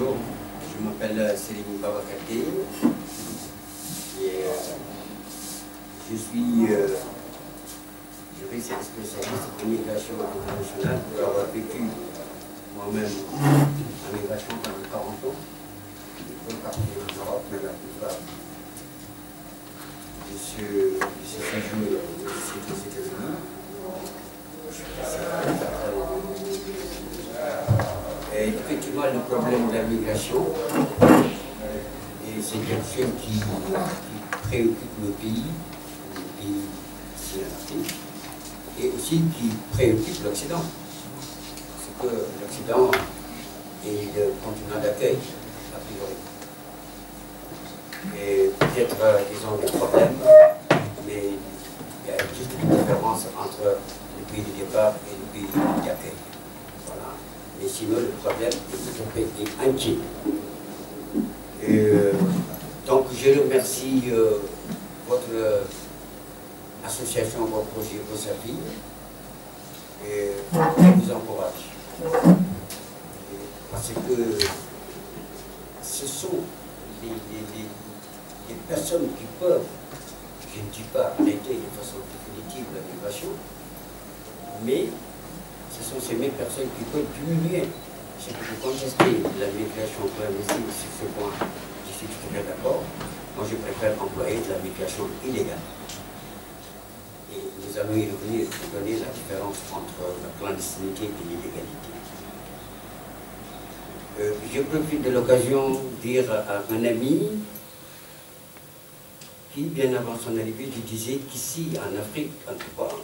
Bonjour, je m'appelle Céline Babakate et je suis juriste spécialiste en migration internationale pour avoir vécu moi-même en migration pendant 40 ans. Je peux partir en Europe, mais la plupart de ce séjour c'est aux États-Unis. Et effectivement, le problème de la migration, c'est quelque chose qui préoccupe le pays ici en Afrique, et aussi qui préoccupe l'Occident. Parce que l'Occident est le continent d'accueil, a priori. Et peut-être, disons, des problèmes, mais il y a juste une différence entre le pays de départ et le pays d'accueil. Voilà. Mais sinon, le problème est entier. Donc, je remercie votre association, votre projet, vos services, et je vous encourage. Parce que ce sont les personnes qui peuvent, je ne dis pas arrêter de façon définitive la migration, mais ce sont ces mêmes personnes qui peuvent diminuer. Si vous contestez la migration clandestine sur ce point, je suis tout à fait d'accord. Moi, je préfère employer de la migration illégale. Et nous allons y revenir pour donner la différence entre la clandestinité et l'illégalité. Je profite de l'occasion de dire à un ami qui, bien avant son arrivée, je disais qu'ici, en Afrique, en tout cas,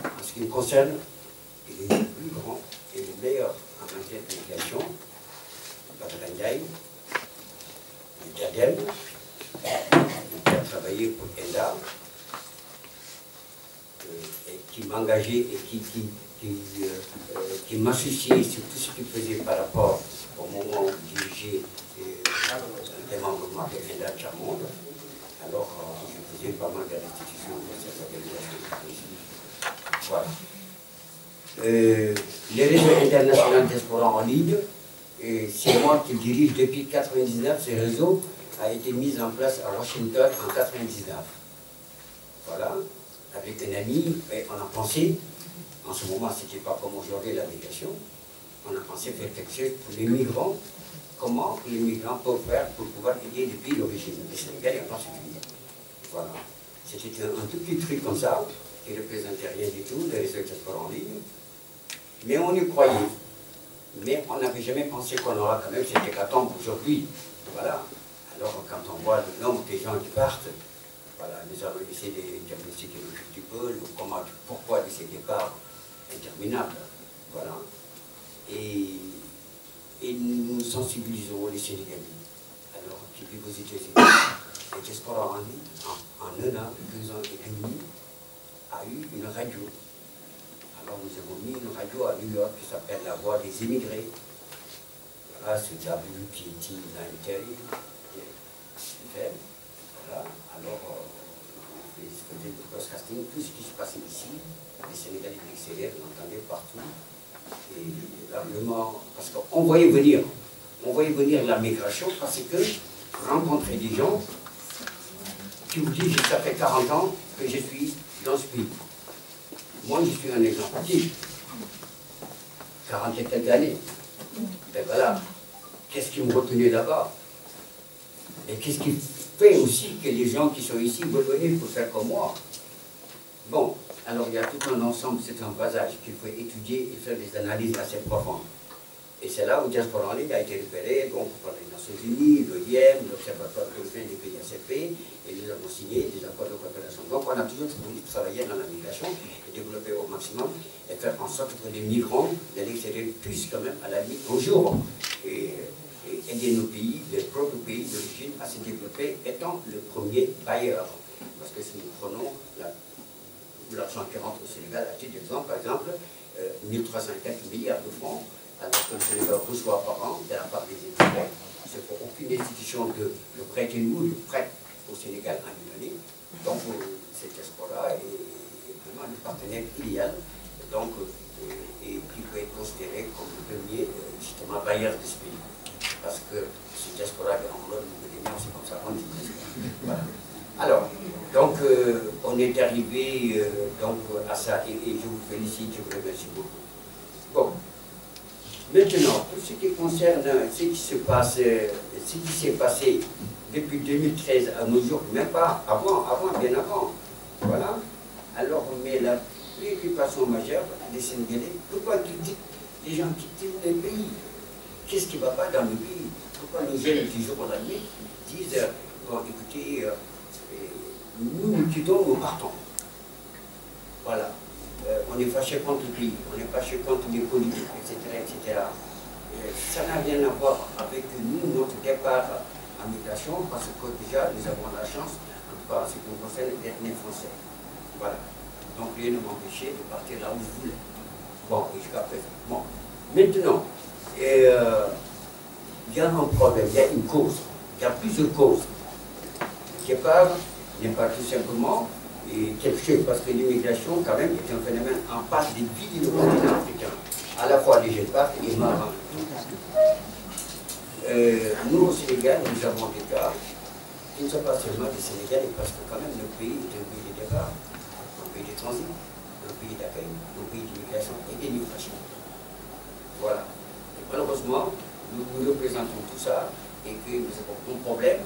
en ce qui me concerne, il est le plus grand et le meilleur en matière d'éducation, Babagandiaï, le Diadème, qui a travaillé pour ENDA, et qui m'engageait et qui m'associait sur tout ce qu'il faisait par rapport au moment où dirigeait le démembrement de ENDA Tchamonde. Alors, je faisais pas mal de restitutions de cette organisation. Voilà. Les réseaux internationaux diaspora en ligne, c'est moi qui le dirige depuis 1999. Ce réseau a été mis en place à Washington en 1999. Voilà, avec un ami, et on a pensé, en ce moment c'était pas comme aujourd'hui la migration, on a pensé faire quelque chose pour les migrants, comment les migrants peuvent faire pour pouvoir aider les pays d'origine, les Sénégalais en particulier. Voilà, c'était un tout petit truc comme ça, qui ne représentait rien du tout, les réseaux diaspora en ligne. Mais on y croyait. Mais on n'avait jamais pensé qu'on aura quand même cette hécatombe aujourd'hui. Voilà. Alors quand on voit le nombre de gens qui partent, voilà, nous allons essayer de diagnostiquer le petit peu, pourquoi de ces départs interminables. Voilà. Et nous sensibilisons les Sénégalais. Alors, qui vivent aux États-Unis, les diaspora en ligne, en 1 an, 2 ans et demi, a eu une radio. Alors nous avons mis une radio à New York qui s'appelle La Voix des Immigrés. Voilà, ce WPT 930 FM. Voilà, alors on faisait du broadcasting, tout ce qui se passait ici, les Sénégalais de l'extérieur l'entendaient partout. Et largement, parce qu'on voyait venir la migration, parce que rencontrer des gens qui vous disent ça fait 40 ans que je suis dans ce pays. Moi, je suis un exemple type. 40 et quelques années. Ben voilà. Qu'est-ce qui me retenait là-bas? Et qu'est-ce qui fait aussi que les gens qui sont ici veulent venir pour faire comme moi? Bon, alors il y a tout un ensemble, c'est un vasage qu'il faut étudier et faire des analyses assez profondes. Et c'est là où Diaspora en ligne a été repéré, donc par les Nations Unies, l'OIM, l'Observatoire européen des pays ACP, et nous avons signé des accords de coopération. Donc on a toujours voulu travailler dans la migration et développer au maximum et faire en sorte que les migrants de l'extérieur puissent quand même à la vie un jour et aider nos pays, les propres pays d'origine à se développer étant le premier bailleur. Parce que si nous prenons l'argent qui rentre au Sénégal, à titre d'exemple, par exemple, 1304 milliards de francs, alors que le Sénégal reçoit par an de la part des étrangers. C'est pour aucune institution de prêter nous, de prête au Sénégal en une année. Donc cette diaspora est vraiment le partenaire idéal. Donc et qui peut être considéré comme le premier, justement, bailleur de ce pays. Parce que ce diaspora de l'Angola, c'est comme ça qu'on dit. Voilà. Alors, donc, on est arrivé donc, à ça, et je vous félicite, je vous remercie beaucoup. Bon, maintenant, pour ce qui concerne ce qui se passe, ce qui s'est passé depuis 2013 à nos jours, même pas avant, bien avant, voilà. Alors, mais la préoccupation majeure des Sénégalais, pourquoi les gens quittent le pays? Qu'est-ce qui ne va pas dans le pays? Pourquoi nos jeunes du jour au lendemain disent, bon, écoutez, nous quittons, nous partons. Voilà. On est fâché contre le pays, on est fâché contre les politiques, etc. Ça n'a rien à voir avec nous, notre départ en migration, parce que déjà, nous avons la chance, en tout cas en ce qui nous concerne, d'être nés français. Voilà. Donc rien ne m'empêchait de partir là où je voulais. Bon, et jusqu'à présent. Bon. Maintenant, il y a un problème, il y a une cause, il y a plusieurs causes. Le départ n'est pas tout simplement quelque chose, parce que l'immigration, quand même, est un phénomène en passe de vider le continent africain. À la fois les jeunes partent et marrants. Nous, au Sénégal, nous avons des cas qui ne sont pas seulement des Sénégalais, parce que quand même, le pays est un pays de départ, un pays de transit, un pays d'accueil, un pays d'immigration et d'immigration. Voilà. Et malheureusement, nous représentons tout ça et que nous avons un problème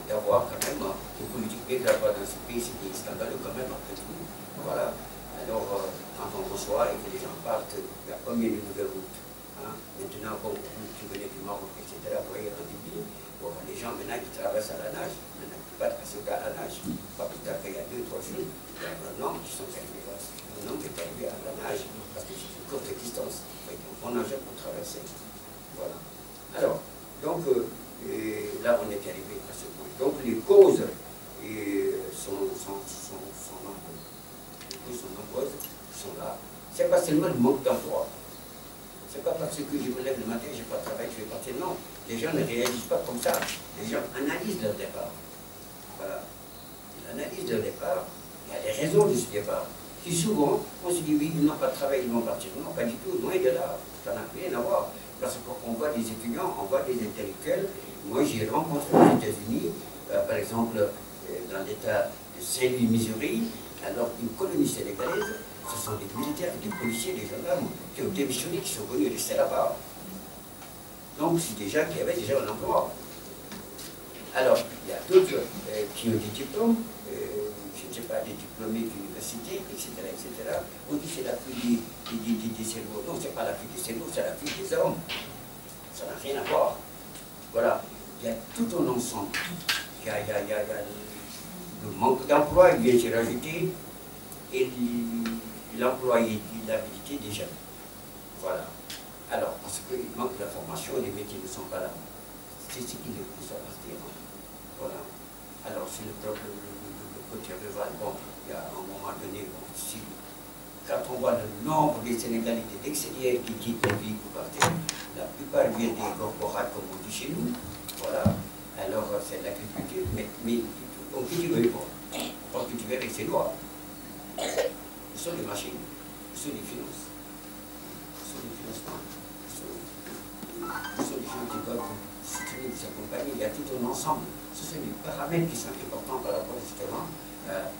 d'avoir quand même une politique migratoire dans ce pays, c'est scandaleux quand même après tout. Voilà. Alors, quand on reçoit et que les gens partent, il y a combien de nouvelles routes? Hein? Maintenant, bon, tu venais du Maroc, etc., vous voyez, en Libye, bon, les gens maintenant qui traversent à la nage, maintenant qui partent à ce cas à la nage, pas plus tard qu'il y a 2-3 jours, il y a un homme qui sont arrivés là, un homme qui est arrivé à la nage, parce que c'est une courte distance, il faut être un bon nageur pour traverser. Voilà. Alors, donc, là, on est arrivé à ce point. Donc, les causes sont nombreuses. Les causes sont nombreuses, sont là. Ce n'est pas seulement le manque d'emploi. Ce n'est pas parce que je me lève le matin, je n'ai pas de travail, je vais partir. Non, les gens ne réagissent pas comme ça. Les gens analysent leur départ. Voilà. Ils analysent leur départ. Il y a des raisons de ce départ. Et souvent, on se dit, oui, ils n'ont pas de travail, ils vont partir. Non, pas du tout, loin de là. Ça n'a rien à voir. Parce qu'on voit des étudiants, on voit des intellectuels. Moi, j'ai rencontré aux États-Unis, par exemple, dans l'État de Saint-Louis, Missouri, alors une colonie sénégalaise, ce sont des militaires, des policiers, des gendarmes qui ont démissionné, qui sont venus rester là-bas. Donc, c'est des gens qui avaient déjà un emploi. Alors, il y a d'autres qui ont des diplômes, je ne sais pas, des diplômés d'université, etc., etc. On dit que c'est la fuite des cerveaux. Non, ce n'est pas la fuite des cerveaux, c'est la fuite des hommes. Ça n'a rien à voir. Voilà. Il y a tout un ensemble. Il y a le manque d'emploi, il vient se rajouter, et l'employabilité des jeunes. Voilà. Alors, parce qu'il manque de formation, les métiers ne sont pas là. C'est ce qui les pousse à partir. Voilà. Alors, c'est le côté rural. Bon, il y a un moment donné, bon, si, quand on voit le nombre des Sénégalais de l'extérieur qui quittent le pays pour partir, la plupart viennent des corporats, comme on dit chez nous. Voilà. Alors, c'est l'agriculture, mais on cultive quoi? On cultive avec ses lois. Ce sont les machines, ce sont les finances, ce sont les financements, ce sont les gens qui doivent soutenir, vous accompagner. Il y a tout un ensemble. Ce sont des paramètres qui sont importants par rapport justement à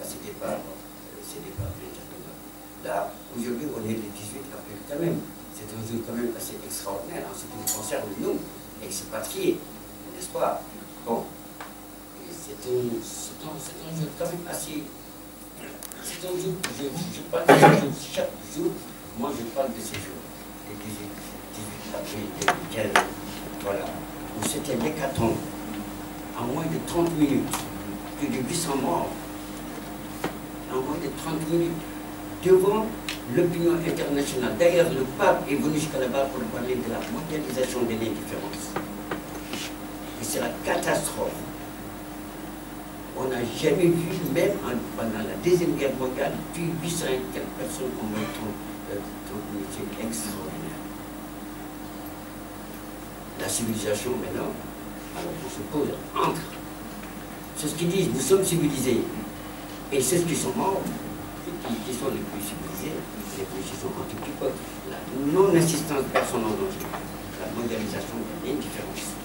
ces départs internationaux. Là, aujourd'hui, on est le 18 avril quand même. C'est un jour quand même assez extraordinaire en ce qui nous concerne, nous, expatriés, n'est-ce pas? Bon, c'est un jour quand même assez... C'est un jour, je parle de ce jour, chaque jour, moi je parle de ce jour, le 18 avril 2015, voilà, où c'était l'hécatombe, en moins de 30 minutes, plus de 800 morts, en moins de 30 minutes, devant l'opinion internationale. D'ailleurs, le pape est venu jusqu'à là-bas pour parler de la mondialisation de l'indifférence. Et c'est la catastrophe. On n'a jamais vu, même pendant la Deuxième Guerre mondiale, plus 800 et quelques personnes ont meurent 30 minutes. C'est extraordinaire. La civilisation, maintenant, alors on se pose entre. C'est ce qu'ils disent, nous sommes civilisés. Et ceux qui sont morts, pays qui sont les plus civilisés, les pays qui sont un tout petit peu. La non-assistance de personnes en danger, la modernisation de l'indifférence.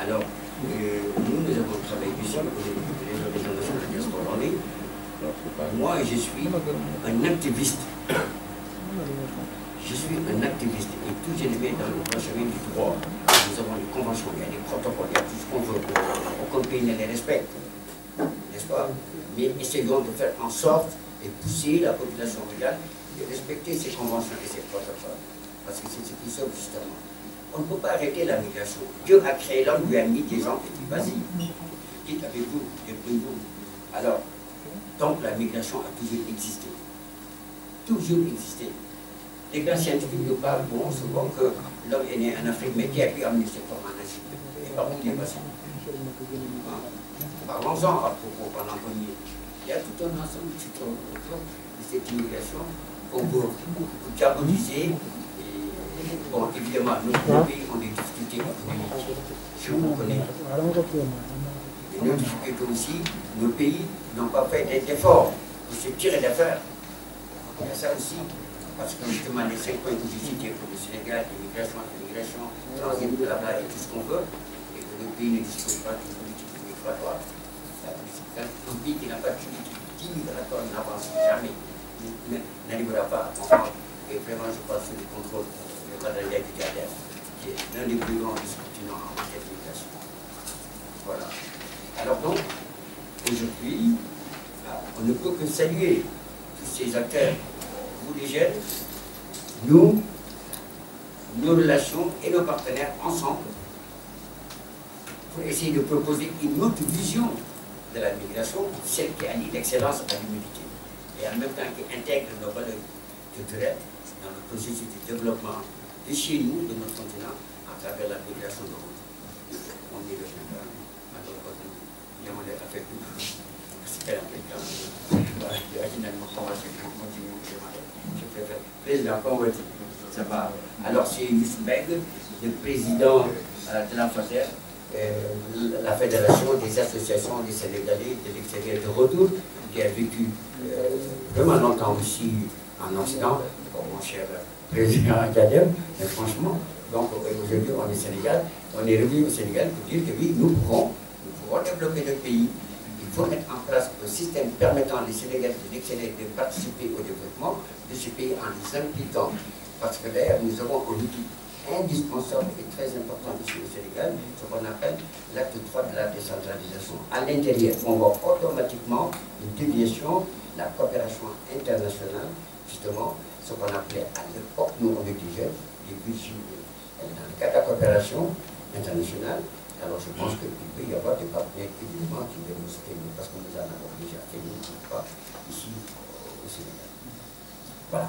Alors, nous avons travaillé ici avec les organisations de la diaspora en ligne. Moi, je suis un activiste. Je suis un activiste et tout je le mets dans le chemin du droit. Nous avons des conventions, il y a des protocoles, il y a tout ce qu'on veut. Aucun pays ne les respecte, n'est-ce pas? Mais essayons de faire en sorte de pousser la population mondiale de respecter ces conventions et ces protocoles. Parce que c'est ce qui sauve justement. On ne peut pas arrêter la migration. Dieu a créé l'homme, lui a mis des gens et dit vas-y, quitte avec vous, débrouillez-vous. Alors, donc la migration a toujours existé. Toujours existé. Les grands scientifiques nous parlent souvent que l'homme est né en Afrique, mais qui a pu amener cette forme en Asie. Et par contre, il est passé. Parlons-en à propos pendant qu'on y est. Il y a tout un ensemble de cette immigration qu'on peut diaboliser. Bon, évidemment, nos pays ont des difficultés économiques. Je vous connais. Et nos difficultés aussi, nos pays n'ont pas fait d'efforts pour se tirer d'affaire. Il y a ça aussi. Parce que justement, les 5 points que j'ai cités pour le Sénégal, immigration, transit, blabla et tout ce qu'on veut, et que le pays ne dispose pas d'une politique migratoire. Un pays qui n'a pas de politique migratoire n'avance jamais, n'arrivera pas à comprendre. Et vraiment, je pense que le contrôle de la du Gardien, qui est l'un des plus grands continents en matière d'immigration. Voilà. Alors donc, aujourd'hui, on ne peut que saluer tous ces acteurs. Vous les jeunes, nous, nos relations et nos partenaires ensemble pour essayer de proposer une autre vision de la migration, celle qui allie l'excellence à l'humilité et en même temps qui intègre nos valeurs culturelles dans le processus de développement de chez nous, de notre continent, à travers la migration de route. On est le président, il y a mon affaire publique. C'est un peu je préfère. Président, comment vas-tu? Ça va. Alors, c'est Youssou Beg, le président de la FASER, la Fédération des associations des Sénégalais de l'extérieur de retour, qui a vécu vraiment longtemps aussi en Occident, comme mon cher président Gadem, mais franchement, donc aujourd'hui on est au Sénégal, on est revenu au Sénégal pour dire que oui, nous pouvons développer notre pays. Il faut mettre en place un système permettant aux Sénégalais de participer au développement de ce pays en les impliquant. Parce que d'ailleurs, nous avons un outil indispensable et très important ici au Sénégal, ce qu'on appelle l'acte 3 de la décentralisation. À l'intérieur, on voit automatiquement une déviation, la coopération internationale, justement, ce qu'on appelait à l'époque, nous on était jeunes, les budgets dans le cadre de la coopération internationale. Alors je pense qu'il peut y avoir des partenaires évidemment qui viennent nous soutenir parce que nous en avons déjà fait nous, ici au Sénégal. Voilà.